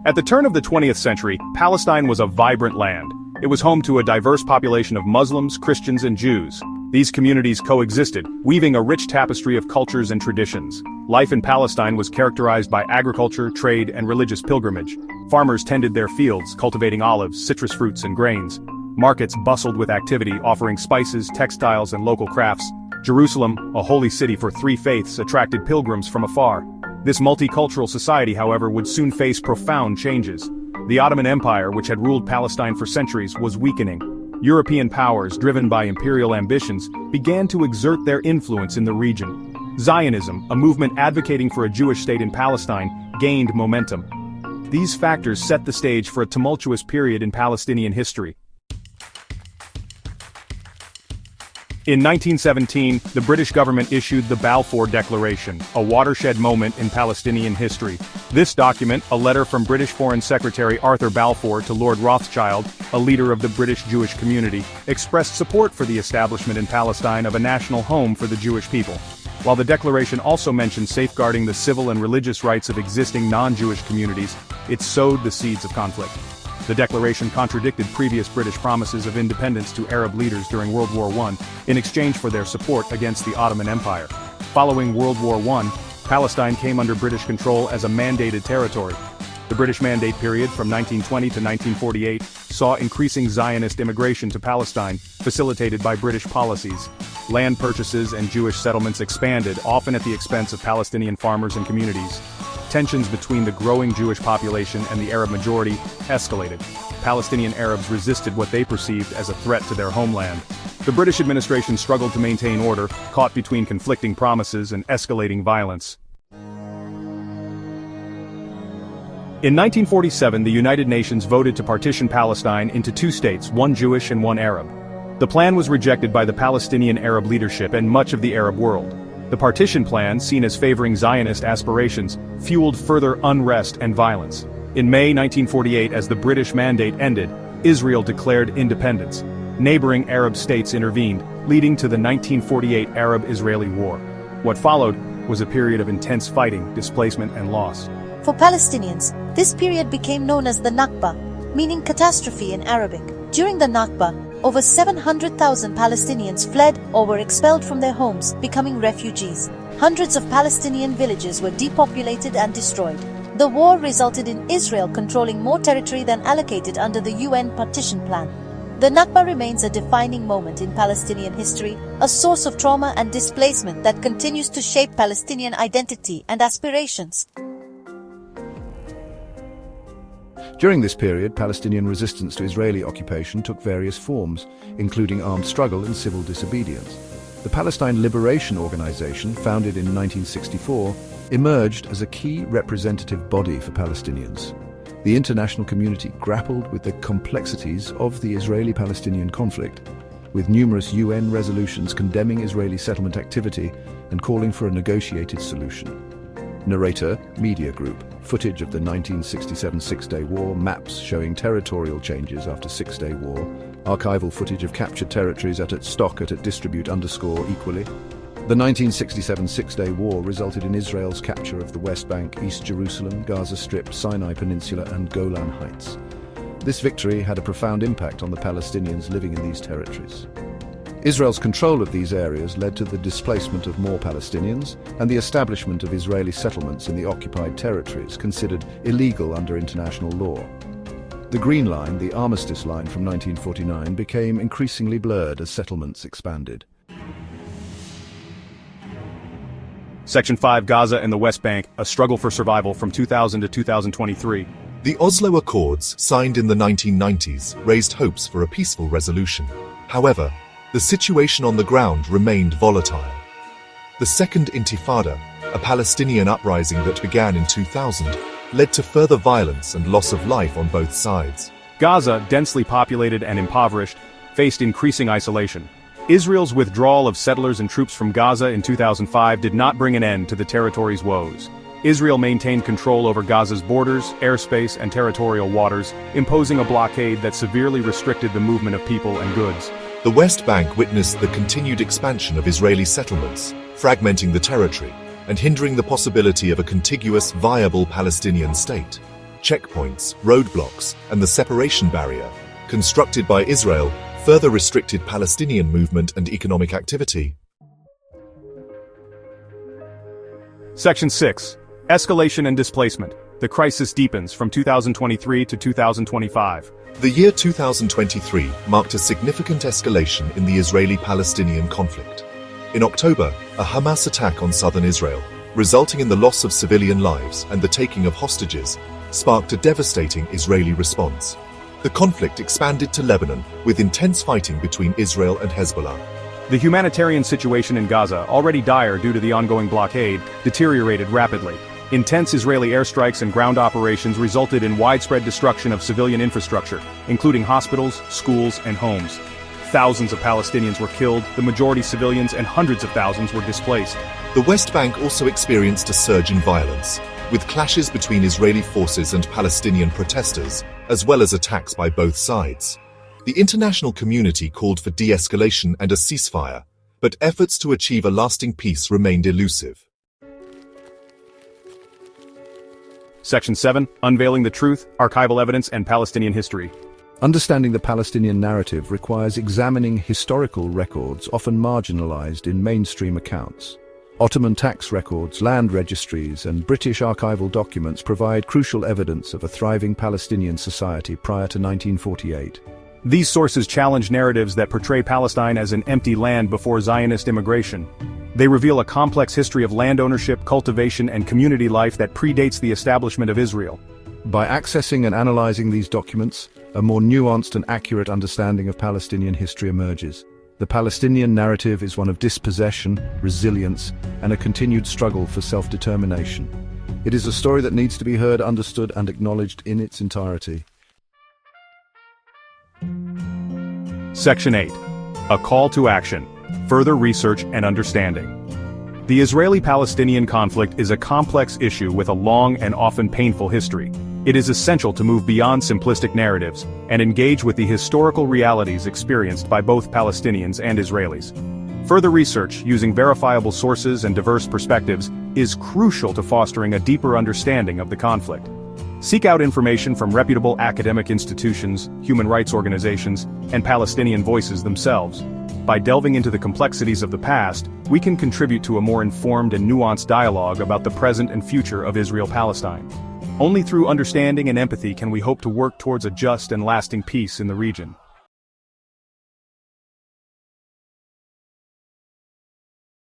At the turn of the 20th century, Palestine was a vibrant land. It was home to a diverse population of Muslims, Christians, and Jews. These communities coexisted, weaving a rich tapestry of cultures and traditions. Life in Palestine was characterized by agriculture, trade, and religious pilgrimage. Farmers tended their fields, cultivating olives, citrus fruits, and grains. Markets bustled with activity, offering spices, textiles, and local crafts. Jerusalem, a holy city for three faiths, attracted pilgrims from afar. This multicultural society, however, would soon face profound changes. The Ottoman Empire, which had ruled Palestine for centuries, was weakening. European powers, driven by imperial ambitions, began to exert their influence in the region. Zionism, a movement advocating for a Jewish state in Palestine, gained momentum. These factors set the stage for a tumultuous period in Palestinian history. In 1917, the British government issued the Balfour Declaration, a watershed moment in Palestinian history. This document, a letter from British Foreign Secretary Arthur Balfour to Lord Rothschild, a leader of the British Jewish community, expressed support for the establishment in Palestine of a national home for the Jewish people. While the declaration also mentioned safeguarding the civil and religious rights of existing non-Jewish communities, it sowed the seeds of conflict. The declaration contradicted previous British promises of independence to Arab leaders during World War I, in exchange for their support against the Ottoman Empire. Following World War I, Palestine came under British control as a mandated territory. The British Mandate period from 1920 to 1948 saw increasing Zionist immigration to Palestine, facilitated by British policies. Land purchases and Jewish settlements expanded, often at the expense of Palestinian farmers and communities. Tensions between the growing Jewish population and the Arab majority escalated. Palestinian Arabs resisted what they perceived as a threat to their homeland. The British administration struggled to maintain order, caught between conflicting promises and escalating violence. In 1947, the United Nations voted to partition Palestine into two states, one Jewish and one Arab. The plan was rejected by the Palestinian Arab leadership and much of the Arab world. The partition plan, seen as favoring Zionist aspirations, fueled further unrest and violence. In May 1948, as the British Mandate ended, Israel declared independence. Neighboring Arab states intervened, leading to the 1948 Arab-Israeli War. What followed was a period of intense fighting, displacement, and loss. For Palestinians, this period became known as the Nakba, meaning catastrophe in Arabic. During the Nakba, over 700,000 Palestinians fled or were expelled from their homes, becoming refugees. Hundreds of Palestinian villages were depopulated and destroyed. The war resulted in Israel controlling more territory than allocated under the UN partition plan. The Nakba remains a defining moment in Palestinian history, a source of trauma and displacement that continues to shape Palestinian identity and aspirations. During this period, Palestinian resistance to Israeli occupation took various forms, including armed struggle and civil disobedience. The Palestine Liberation Organization, founded in 1964, emerged as a key representative body for Palestinians. The international community grappled with the complexities of the Israeli-Palestinian conflict, with numerous UN resolutions condemning Israeli settlement activity and calling for a negotiated solution. Narrator, Media Group, footage of the 1967 Six-Day War, maps showing territorial changes after Six-Day War, archival footage of captured territories stock at distribute_equally. The 1967 Six-Day War resulted in Israel's capture of the West Bank, East Jerusalem, Gaza Strip, Sinai Peninsula, and Golan Heights. This victory had a profound impact on the Palestinians living in these territories. Israel's control of these areas led to the displacement of more Palestinians and the establishment of Israeli settlements in the occupied territories, considered illegal under international law. The Green Line, the Armistice Line from 1949, became increasingly blurred as settlements expanded. Section 5, Gaza and the West Bank, a struggle for survival from 2000 to 2023. The Oslo Accords, signed in the 1990s, raised hopes for a peaceful resolution. However, the situation on the ground remained volatile. The Second Intifada, a Palestinian uprising that began in 2000, led to further violence and loss of life on both sides. Gaza, densely populated and impoverished, faced increasing isolation. Israel's withdrawal of settlers and troops from Gaza in 2005 did not bring an end to the territory's woes. Israel maintained control over Gaza's borders, airspace, and territorial waters, imposing a blockade that severely restricted the movement of people and goods. The West Bank witnessed the continued expansion of Israeli settlements, fragmenting the territory and hindering the possibility of a contiguous, viable Palestinian state. checkpoints, roadblocks, and the separation barrier, constructed by Israel, further restricted Palestinian movement and economic activity. Section 6. Escalation and Displacement. The Crisis Deepens from 2023 to 2025. The year 2023 marked a significant escalation in the Israeli-Palestinian conflict. In October, a Hamas attack on southern Israel, resulting in the loss of civilian lives and the taking of hostages, sparked a devastating Israeli response. The conflict expanded to Lebanon, with intense fighting between Israel and Hezbollah. The humanitarian situation in Gaza, already dire due to the ongoing blockade, deteriorated rapidly. Intense Israeli airstrikes and ground operations resulted in widespread destruction of civilian infrastructure, including hospitals, schools, and homes. Thousands of Palestinians were killed, the majority civilians, and hundreds of thousands were displaced. The West Bank also experienced a surge in violence, with clashes between Israeli forces and Palestinian protesters, as well as attacks by both sides. The international community called for de-escalation and a ceasefire, but efforts to achieve a lasting peace remained elusive. Section 7. Unveiling the Truth, Archival Evidence, and Palestinian History. Understanding the Palestinian narrative requires examining historical records often marginalized in mainstream accounts. Ottoman tax records, land registries, and British archival documents provide crucial evidence of a thriving Palestinian society prior to 1948. These sources challenge narratives that portray Palestine as an empty land before Zionist immigration. They reveal a complex history of land ownership, cultivation, and community life that predates the establishment of Israel. By accessing and analyzing these documents, a more nuanced and accurate understanding of Palestinian history emerges. The Palestinian narrative is one of dispossession, resilience, and a continued struggle for self-determination. It is a story that needs to be heard, understood, and acknowledged in its entirety. Section 8. A Call to Action. Further Research and Understanding. The Israeli-Palestinian conflict is a complex issue with a long and often painful history. It is essential to move beyond simplistic narratives and engage with the historical realities experienced by both Palestinians and Israelis. Further research, using verifiable sources and diverse perspectives, is crucial to fostering a deeper understanding of the conflict. Seek out information from reputable academic institutions, human rights organizations, and Palestinian voices themselves. By delving into the complexities of the past, we can contribute to a more informed and nuanced dialogue about the present and future of Israel-Palestine. Only through understanding and empathy can we hope to work towards a just and lasting peace in the region.